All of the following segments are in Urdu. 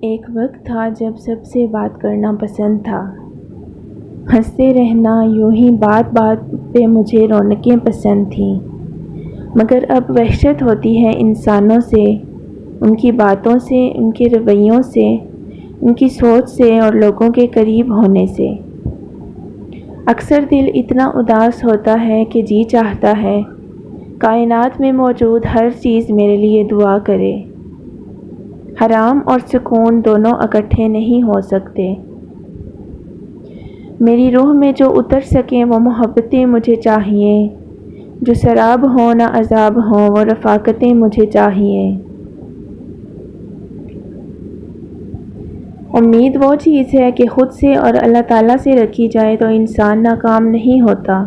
ایک وقت تھا جب سب سے بات کرنا پسند تھا، ہنستے رہنا، یوں ہی بات بات پہ مجھے رونقیں پسند تھیں، مگر اب وحشت ہوتی ہے انسانوں سے، ان کی باتوں سے، ان کے رویوں سے، ان کی سوچ سے اور لوگوں کے قریب ہونے سے۔ اکثر دل اتنا اداس ہوتا ہے کہ جی چاہتا ہے کائنات میں موجود ہر چیز میرے لیے دعا کرے۔ حرام اور سکون دونوں اکٹھے نہیں ہو سکتے۔ میری روح میں جو اتر سکیں وہ محبتیں مجھے چاہیے، جو سراب ہوں نہ عذاب ہوں وہ رفاقتیں مجھے چاہیے۔ امید وہ چیز ہے کہ خود سے اور اللہ تعالیٰ سے رکھی جائے تو انسان ناکام نہیں ہوتا،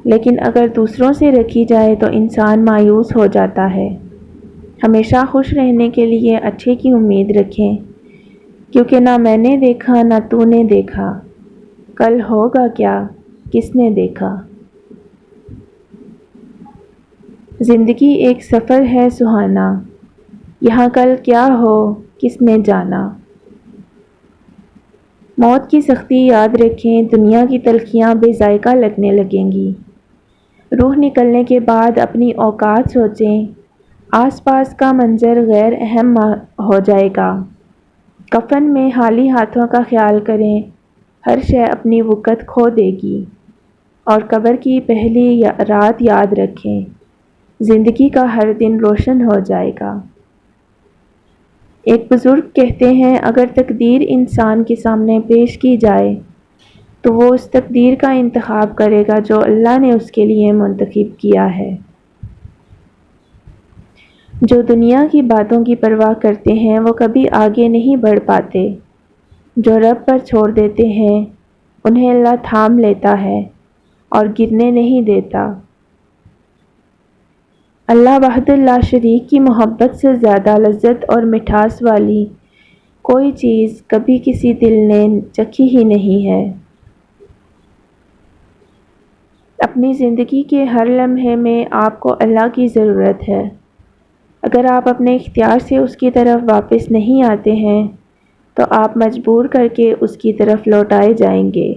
لیکن اگر دوسروں سے رکھی جائے تو انسان مایوس ہو جاتا ہے۔ ہمیشہ خوش رہنے کے لیے اچھے کی امید رکھیں، کیونکہ نہ میں نے دیکھا نہ تو نے دیکھا، کل ہوگا کیا کس نے دیکھا۔ زندگی ایک سفر ہے سہانا، یہاں کل کیا ہو کس نے جانا۔ موت کی سختی یاد رکھیں، دنیا کی تلخیاں بے ذائقہ لگنے لگیں گی۔ روح نکلنے کے بعد اپنی اوقات سوچیں، آس پاس کا منظر غیر اہم ہو جائے گا۔ کفن میں خالی ہاتھوں کا خیال کریں، ہر شے اپنی وقت کھو دے گی۔ اور قبر کی پہلی رات یاد رکھیں، زندگی کا ہر دن روشن ہو جائے گا۔ ایک بزرگ کہتے ہیں اگر تقدیر انسان کے سامنے پیش کی جائے تو وہ اس تقدیر کا انتخاب کرے گا جو اللہ نے اس کے لیے منتخب کیا ہے۔ جو دنیا کی باتوں کی پرواہ کرتے ہیں وہ کبھی آگے نہیں بڑھ پاتے، جو رب پر چھوڑ دیتے ہیں انہیں اللہ تھام لیتا ہے اور گرنے نہیں دیتا۔ اللہ وحدہ لا شریک کی محبت سے زیادہ لذت اور مٹھاس والی کوئی چیز کبھی کسی دل نے چکھی ہی نہیں ہے۔ اپنی زندگی کے ہر لمحے میں آپ کو اللہ کی ضرورت ہے۔ اگر آپ اپنے اختیار سے اس کی طرف واپس نہیں آتے ہیں تو آپ مجبور کر کے اس کی طرف لوٹائے جائیں گے۔